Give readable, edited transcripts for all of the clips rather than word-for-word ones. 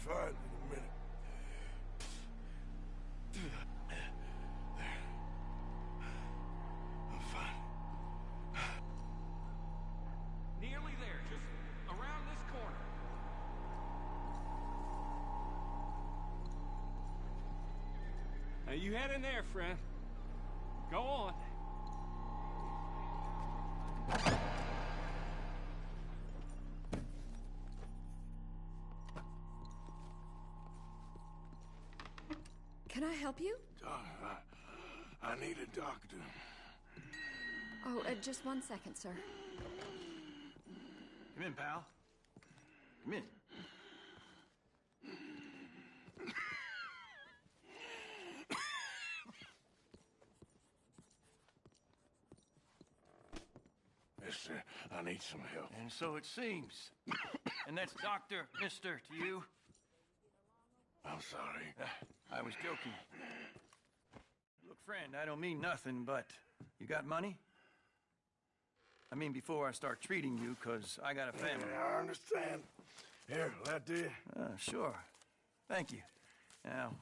fine in a minute. I'm fine. Nearly there, just around this corner. Now you head in there, friend. Go on. Can I help you? I need a doctor. Oh, just 1 second, sir. Come in, pal. Come in. Mister, I need some help. And so it seems. And that's Doctor, Mister to you? I'm sorry. I was joking. Look, friend, I don't mean nothing, but you got money? I mean, before I start treating you, 'cause I got a family. Yeah, I understand. Here, that do you? Sure. Thank you. Now,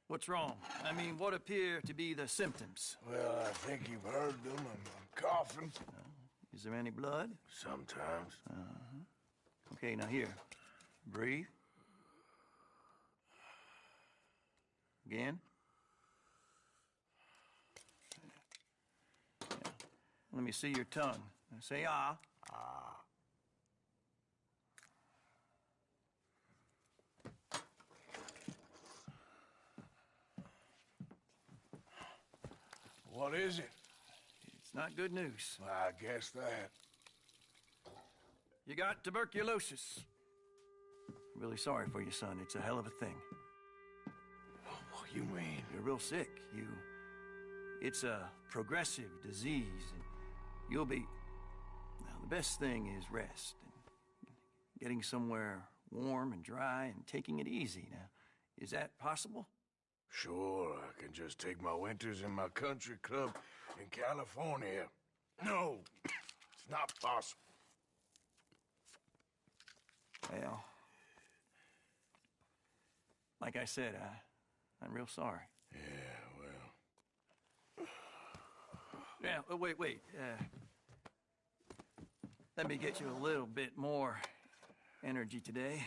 what's wrong? I mean, what appear to be the symptoms? Well, I think you've heard them. I'm coughing. Is there any blood? Sometimes. Okay, now here. Breathe. Again. Yeah. Let me see your tongue. Now say ah. Ah. What is it? It's not good news. I guess that. You got tuberculosis. Really sorry for you, son. It's a hell of a thing. What you mean? You're real sick. It's a progressive disease, and you'll be... Well, the best thing is rest, and getting somewhere warm and dry, and taking it easy. Now, is that possible? Sure, I can just take my winters in my country club in California. No, it's not possible. Well, like I said, I'm real sorry. Yeah, well... Yeah, wait. Let me get you a little bit more energy today.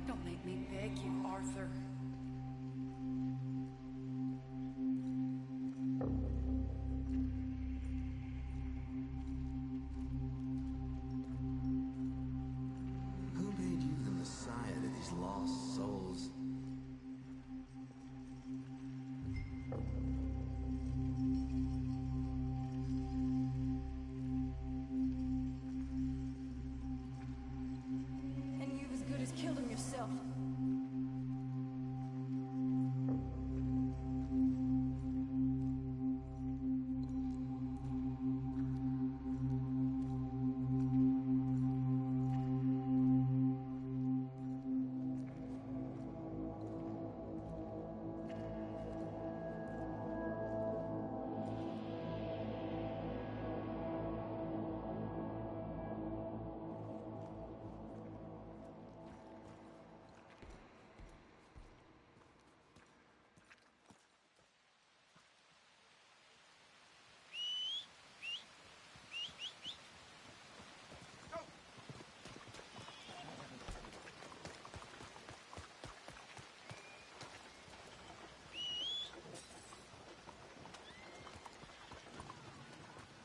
Don't make me beg you, Arthur. Who made you the Messiah to these lost souls? And you've as good as killed him yourself.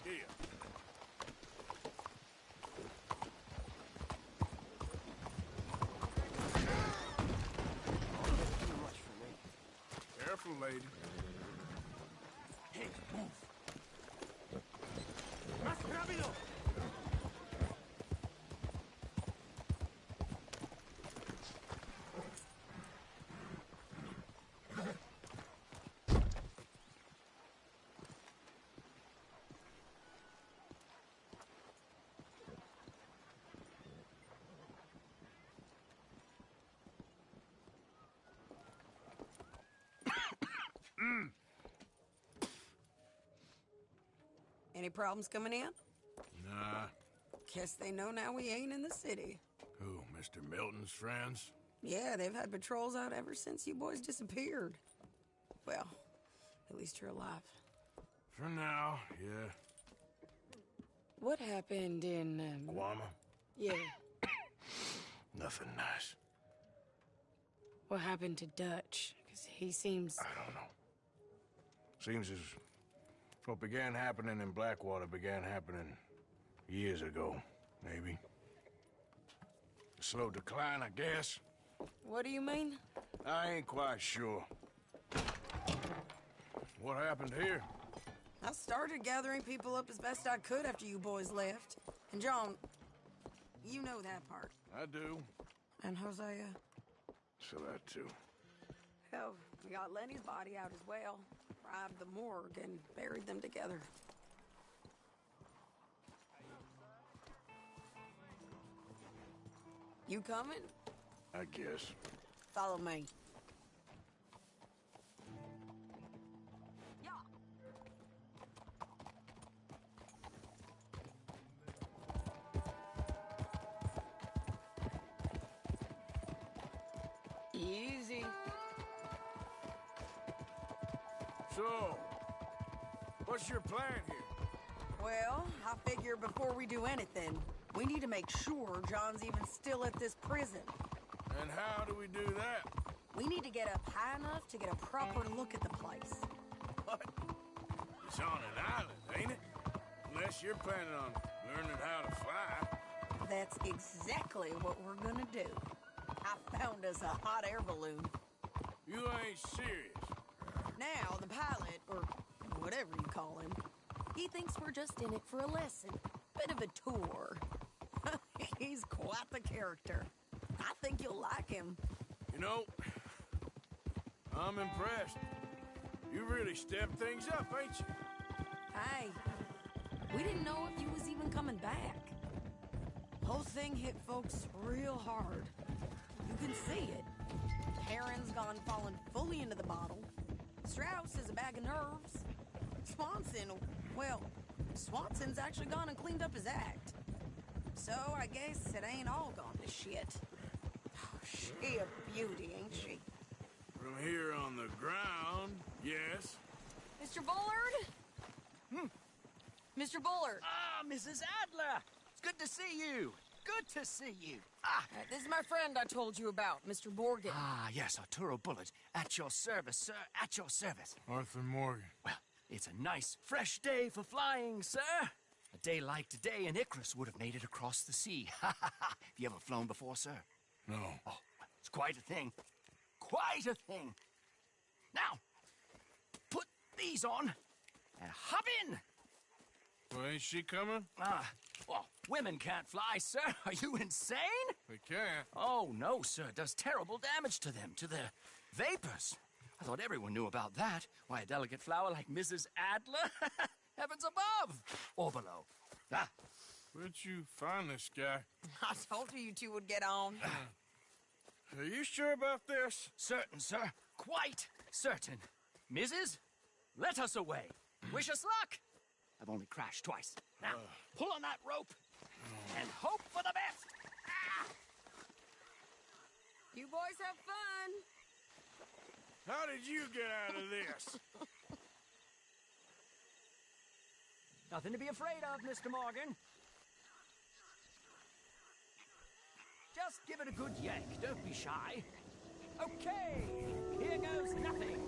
Here. Too much for me. Careful, lady. Hey, move. ¡Más rápido! Any problems coming in? Nah. Guess they know now we ain't in the city. Who, Mr. Milton's friends? Yeah, they've had patrols out ever since you boys disappeared. Well, at least you're alive. For now, yeah. What happened in, Guama? Yeah. Nothing nice. What happened to Dutch? Because he seems... I don't know. Seems as what began happening in Blackwater began happening years ago, maybe. A slow decline, I guess. What do you mean? I ain't quite sure. What happened here? I started gathering people up as best I could after you boys left. And John, you know that part. I do. And Hosea? So that too. Hell, we got Lenny's body out as well. Robbed the morgue and buried them together. You coming? I guess. Follow me. Yeah. Easy. So, what's your plan here? Well, I figure before we do anything, we need to make sure John's even still at this prison. And how do we do that? We need to get up high enough to get a proper look at the place. What? It's on an island, ain't it? Unless you're planning on learning how to fly. That's exactly what we're gonna do. I found us a hot air balloon. You ain't serious. Now, the pilot, or whatever you call him, he thinks we're just in it for a lesson. Bit of a tour. He's quite the character. I think you'll like him. You know, I'm impressed. You really stepped things up, ain't you? Hey, we didn't know if you was even coming back. Whole thing hit folks real hard. You can see it. Heron's gone falling fully into the bottle. Strauss is a bag of nerves. Swanson's actually gone and cleaned up his act. So I guess it ain't all gone to shit. Oh, she a beauty, ain't she? From here on the ground, yes. Mr. Bullard? Mr. Bullard. Ah, Mrs. Adler! It's good to see you. Good to see you. This is my friend I told you about, Mr. Morgan. Ah, yes, Arturo Bullard. At your service, sir. At your service. Arthur Morgan. Well, it's a nice, fresh day for flying, sir. A day like today, an Icarus would have made it across the sea. Have you ever flown before, sir? No. Oh, it's quite a thing. Quite a thing. Now, put these on and hop in. Well, ain't she coming? Well, women can't fly, sir. Are you insane? They can't. Oh, no, sir. It does terrible damage to them, to their vapors. I thought everyone knew about that. Why, a delicate flower like Mrs. Adler? Heavens above! Or below. Where'd you find this guy? I told you two would get on. Are you sure about this? Certain, sir. Quite certain. Mrs., let us away. Wish us luck. I've only crashed twice. Now, pull on that rope and hope for the best. You boys have fun. How did you get out of this? Nothing to be afraid of, Mr. Morgan. Just give it a good yank. Don't be shy. Okay, here goes nothing.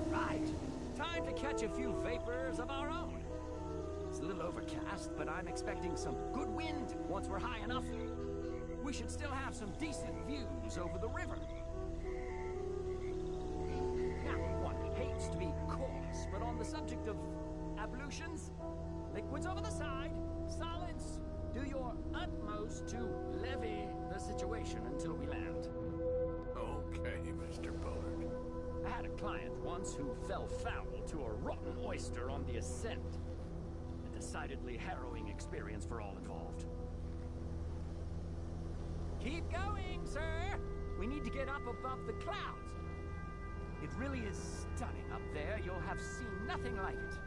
Right, time to catch a few vapors of our own. It's a little overcast, but I'm expecting some good wind once we're high enough. We should still have some decent views over the river. Now, one hates to be coarse, but on the subject of ablutions, liquids over the side, solids, do your utmost to levy the situation until we land. Okay, Mr. Bullard. I had a client once who fell foul to a rotten oyster on the ascent. A decidedly harrowing experience for all involved. Keep going, sir! We need to get up above the clouds. It really is stunning up there. You'll have seen nothing like it.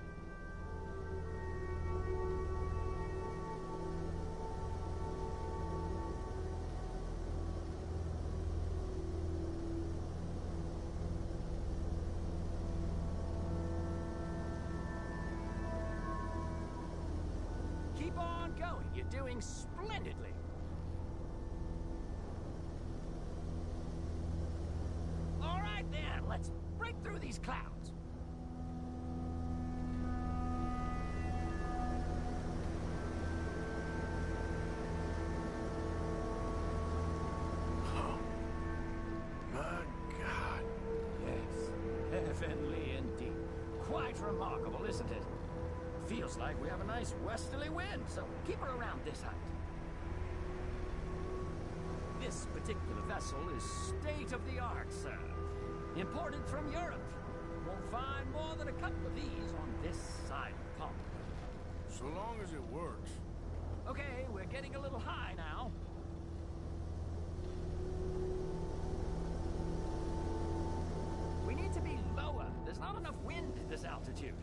Keep on going. You're doing splendidly. All right, then. Let's break through these clouds. Oh, my God. Yes, heavenly indeed. Quite remarkable, isn't it? Feels like we have a nice westerly wind, so keep her around this height. This particular vessel is state-of-the-art, sir. Imported from Europe. Won't find more than a couple of these on this side of the pond. So long as it works. Okay, we're getting a little high now. We need to be lower. There's not enough wind at this altitude.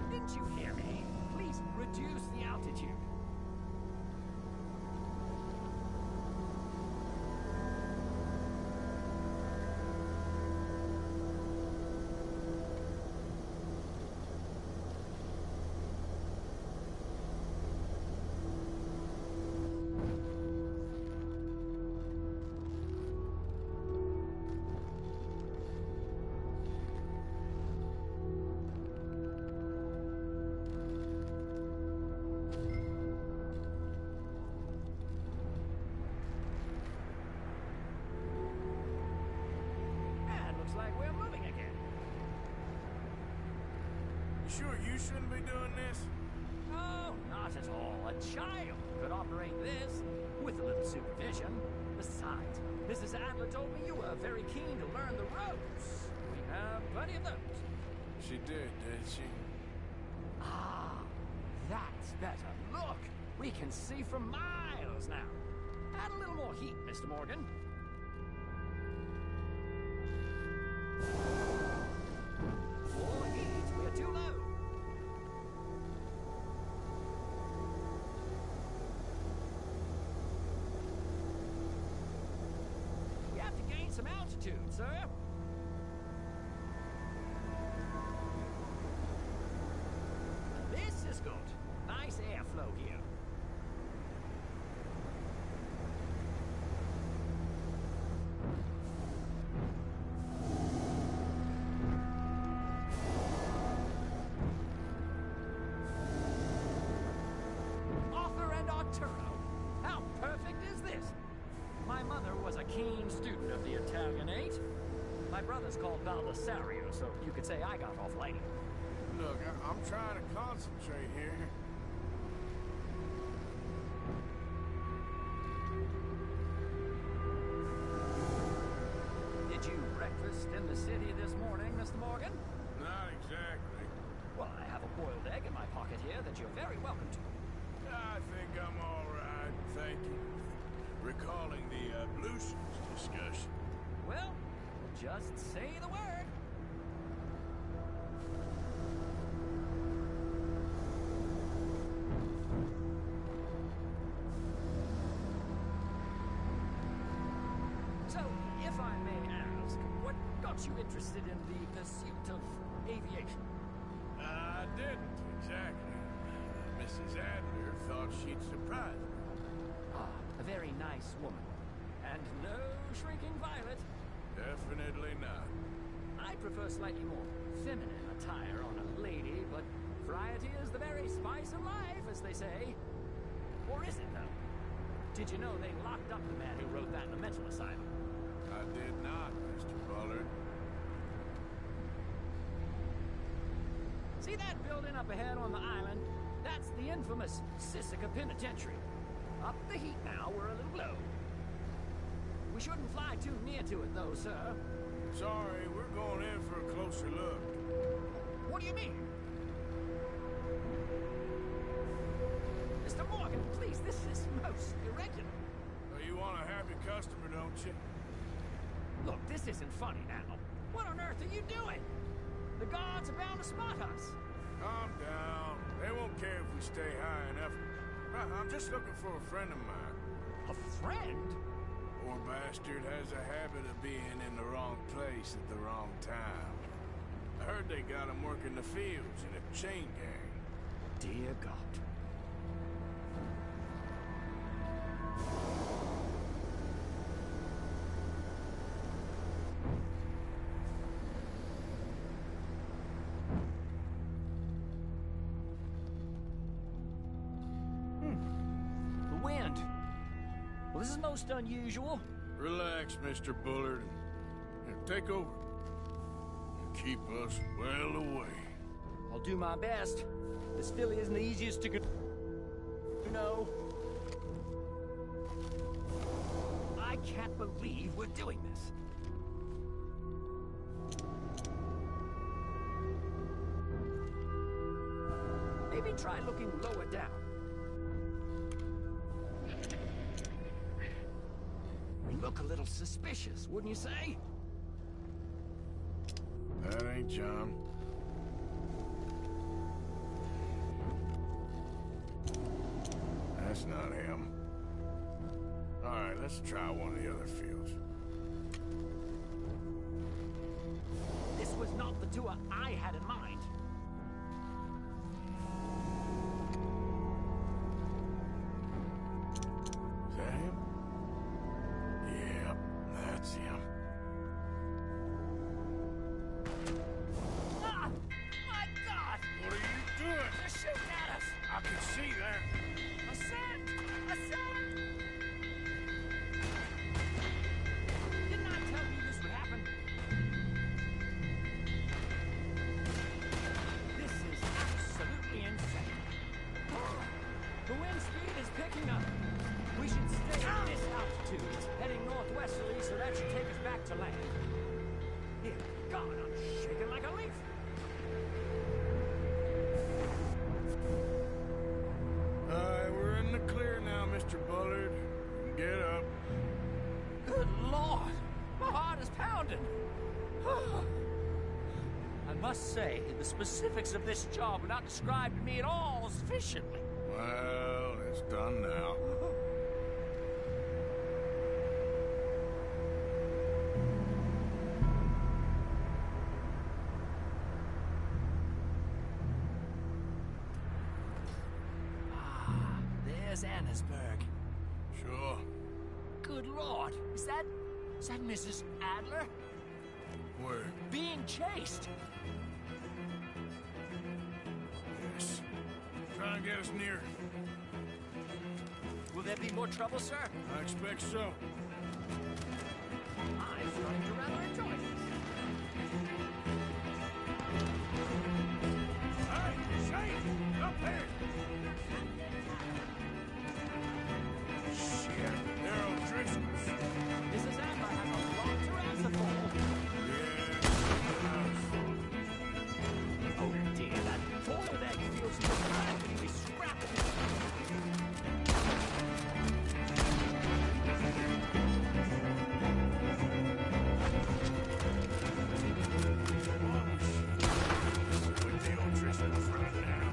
Didn't you hear me? Please reduce the altitude. Like we're moving again. You sure you shouldn't be doing this? Oh, not at all. A child could operate this with a little supervision. Besides, Mrs. Adler told me you were very keen to learn the ropes. We have plenty of those. She did she? Ah, that's better. Look, we can see for miles now. Add a little more heat, Mr. Morgan. More heat, we're too low. You have to gain some altitude, sir. This is good. Nice airflow here. How perfect is this? My mother was a keen student of the Italianate. My brother's called Baldasario, so you could say I got off light. Look, I'm trying to concentrate here. Did you breakfast in the city this morning, Mr. Morgan? Not exactly. Well, I have a boiled egg in my pocket here that you're very welcome to. I think I'm all right, thank you. Recalling the ablutions discussion. Well, just say the word. So, if I may ask, what got you interested in the pursuit of aviation? I didn't, exactly. Mrs. Adler thought she'd surprise me. Ah, a very nice woman. And no shrinking violet. Definitely not. I prefer slightly more feminine attire on a lady, but variety is the very spice of life, as they say. Or is it, though? Did you know they locked up the man who wrote that in a mental asylum? I did not, Mr. Bullard. See that building up ahead on the island? That's the infamous Sisika Penitentiary. Up the heat now, we're a little low. We shouldn't fly too near to it, though, sir. Sorry, we're going in for a closer look. What do you mean? Mr. Morgan, please, this is most irregular. Well, you want a happy customer, don't you? Look, this isn't funny now. What on earth are you doing? The guards are bound to spot us. Calm down. They won't care if we stay high enough. I'm just looking for a friend of mine. A friend? Poor bastard has a habit of being in the wrong place at the wrong time. I heard they got him working the fields in a chain gang. Dear God. The wind. Well, this is most unusual. Relax, Mr. Bullard. Here, take over. Keep us well away. I'll do my best. This filly isn't the easiest to get. You know. I can't believe we're doing this. Maybe try looking lower down. We look a little suspicious, wouldn't you say? That ain't John. That's not him. All right, let's try one of the other fields. This was not the tour I had in mind. Is that him? Yep, that's him. Ah! My God! What are you doing? They're shooting at us! I can see that. Ascend! Ascend! Didn't I tell you this would happen? This is absolutely insane. The wind speed is picking up. We should stay at this altitude. It's heading northwesterly, so that should take us back to land. Dear God, I'm shaking like a leaf. We're in the clear now, Mr. Bullard. Get up. Good Lord! My heart is pounding. I must say, the specifics of this job were not described to me at all sufficiently. Well, it's done now. There's Annesburg. Sure. Good Lord, is that Mrs. Adler? Where? Being chased. Yes. Trying to get us near. Will there be more trouble, sir? I expect so. I'm starting to rather enjoy this. Hey, Shane! Up there! Shit, they're O'Driscoll's. Mrs. Adler has a lot to answer for. Yeah. Oh dear, that boiled egg feels dramatically scrappy. With the O'Driscoll's right now.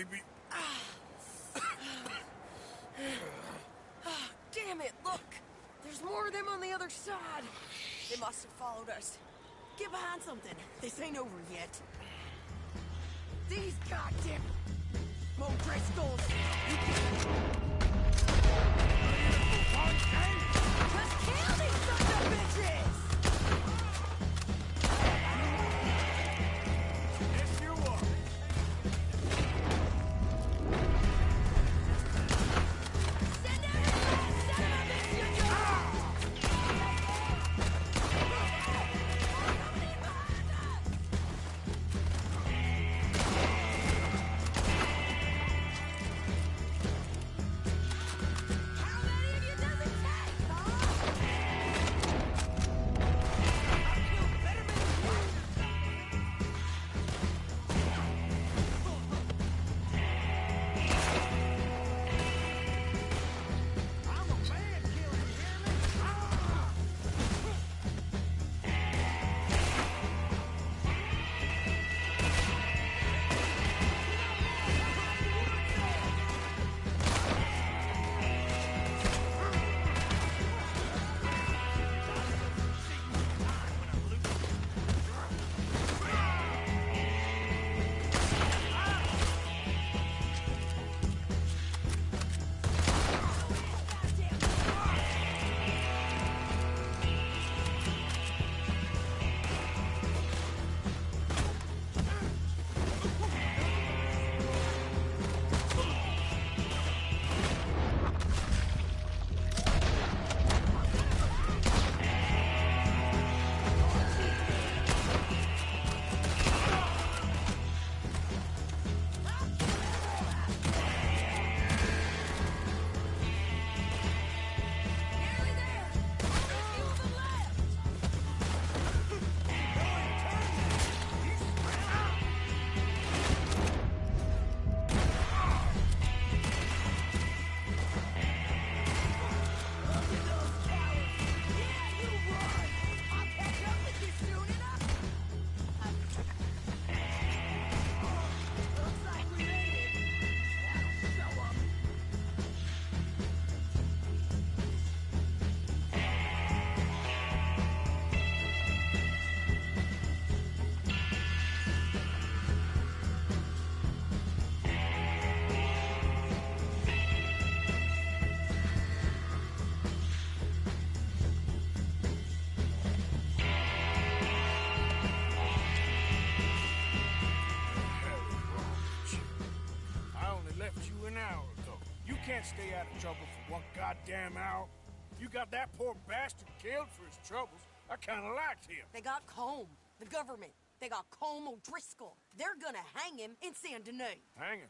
baby. Damn it, look! There's more of them on the other side. They must have followed us. Get behind something. This ain't over yet. These goddamn... O'Driscolls! Just kill these sons of bitches! Yes, you are. Send every last son of a bitch you got! How many of you does it take, huh? I feel better than you. I'm a man killer, you hear me? Nearly there. Only a few of them left. Look at those cowards. Yeah, you run. I'll catch up with you soon enough. Looks like we made it. That'll show 'em. I only left you an hour ago. You can't stay out of trouble for one goddamn hour. You got that poor bastard killed for his troubles. I kind of liked him. They got Combe, the government. They got Combe O'Driscoll. They're gonna hang him in Saint Denis. Hanging.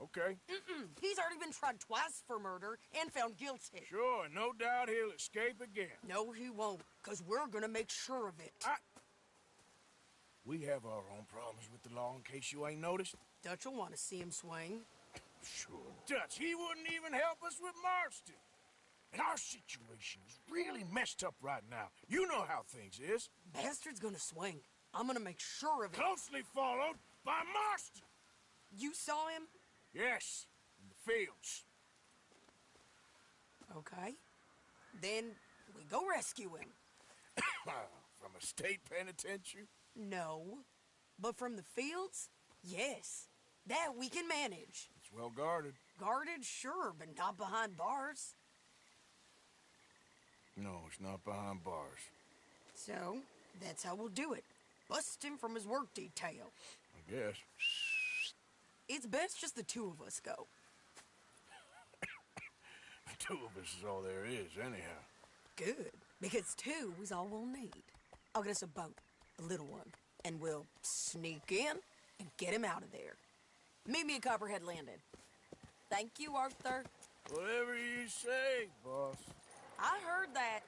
Okay. He's already been tried twice for murder and found guilty. Sure, no doubt he'll escape again. No, he won't, because we're gonna make sure of it. We have our own problems with the law in case you ain't noticed. Dutch will want to see him swing. Sure, Dutch, he wouldn't even help us with Marston. And our situation is really messed up right now. You know how things is. Bastard's gonna swing. I'm gonna make sure of it. Closely followed by Marston. You saw him? Yes, in the fields. Okay. Then we go rescue him. From a state penitentiary? No. But from the fields? Yes. That we can manage. It's well guarded. Guarded, sure, but not behind bars. No, it's not behind bars. So, that's how we'll do it. Bust him from his work detail. I guess. It's best just the two of us go. The two of us is all there is, anyhow. Good, because two is all we'll need. I'll get us a boat, a little one, and we'll sneak in and get him out of there. Meet me at Copperhead Landing. Thank you, Arthur. Whatever you say, boss. I heard that.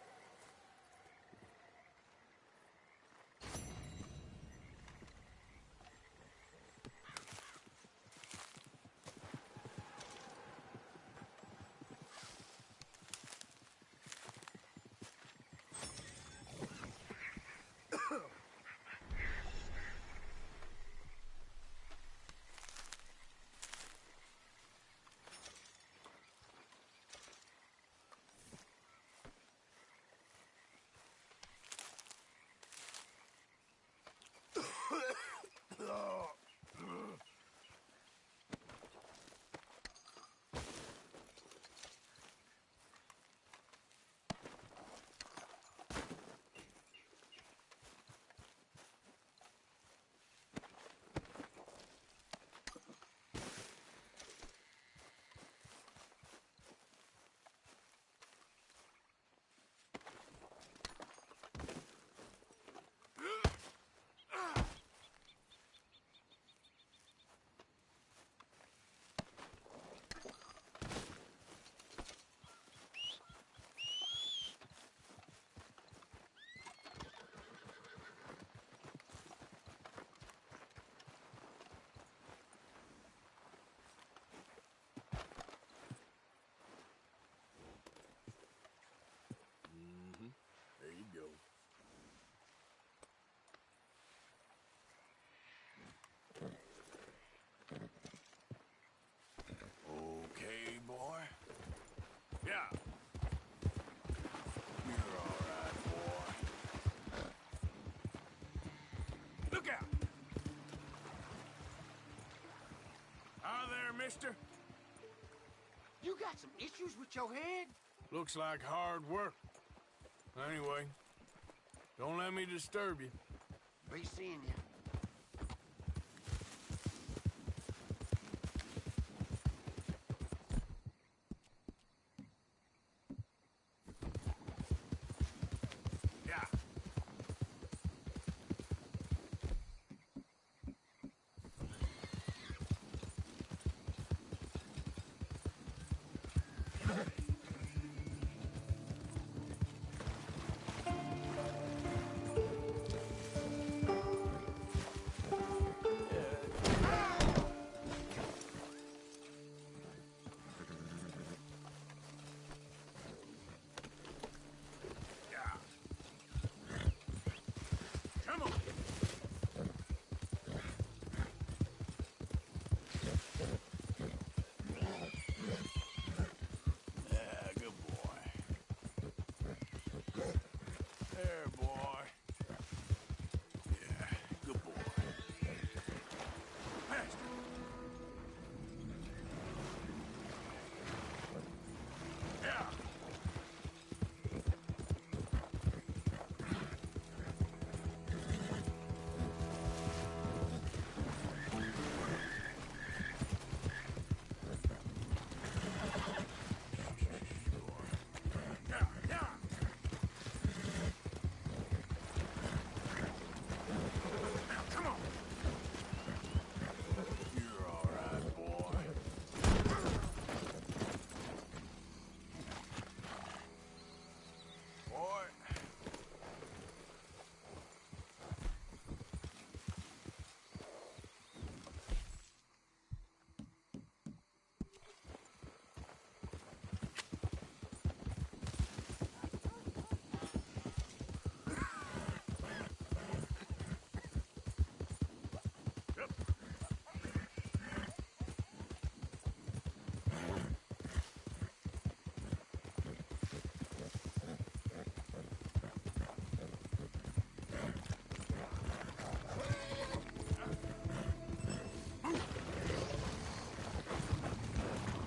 Yeah. You're all right, boy. Look out! Hi there, mister. You got some issues with your head? Looks like hard work. Anyway, don't let me disturb you. Be seeing you. Yeah. Come on. Yeah, good boy. There, boy. Yeah, good boy. Faster. Yeah. Yeah, yeah. Now, come on. You're all right, boy. Boy.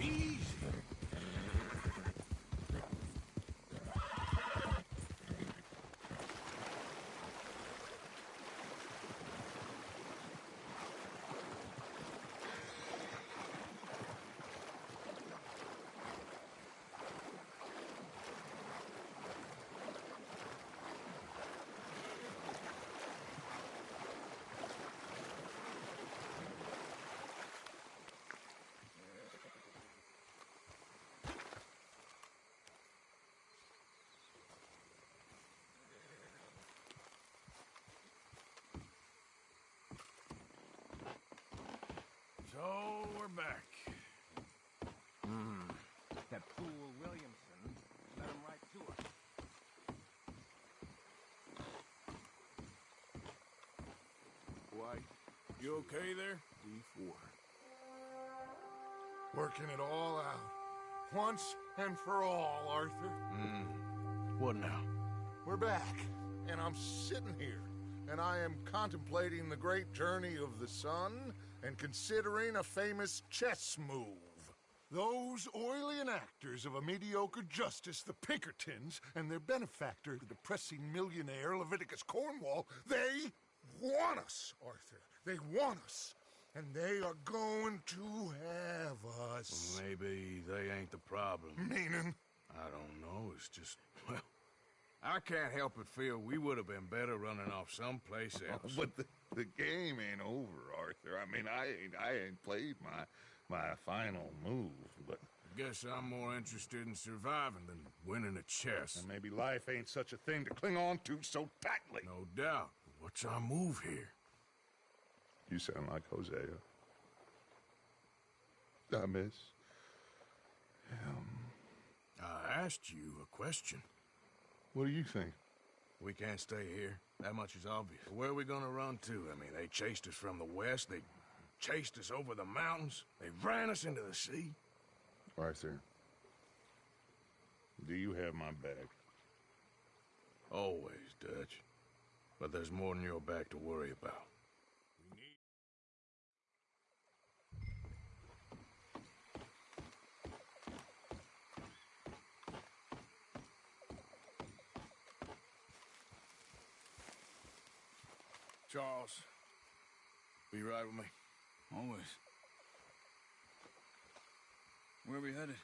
Easy. So we're back. That fool Williamson led him right to us. White, you okay there? D4. Working it all out. Once and for all, Arthur. What now? We're back, and I'm sitting here, and I am contemplating the great journey of the sun and considering a famous chess move. Those oily enactors of a mediocre justice, the Pinkertons, and their benefactor, the depressing millionaire Leviticus Cornwall, they want us, Arthur. They want us. And they are going to have us. Maybe they ain't the problem. Meaning? I don't know. It's just, well, I can't help but feel we would have been better running off someplace else. But the game ain't over, Arthur. I mean, I ain't played my final move, but... Guess I'm more interested in surviving than winning at chess. And maybe life ain't such a thing to cling on to so tightly. No doubt. What's our move here? You sound like Hosea. I miss him. I asked you a question. What do you think? We can't stay here. That much is obvious. Where are we gonna run to? I mean, they chased us from the west. They chased us over the mountains. They ran us into the sea. Arthur, Do you have my back? Always, Dutch. But there's more than your back to worry about. Charles, will you ride with me? Always. Where are we headed?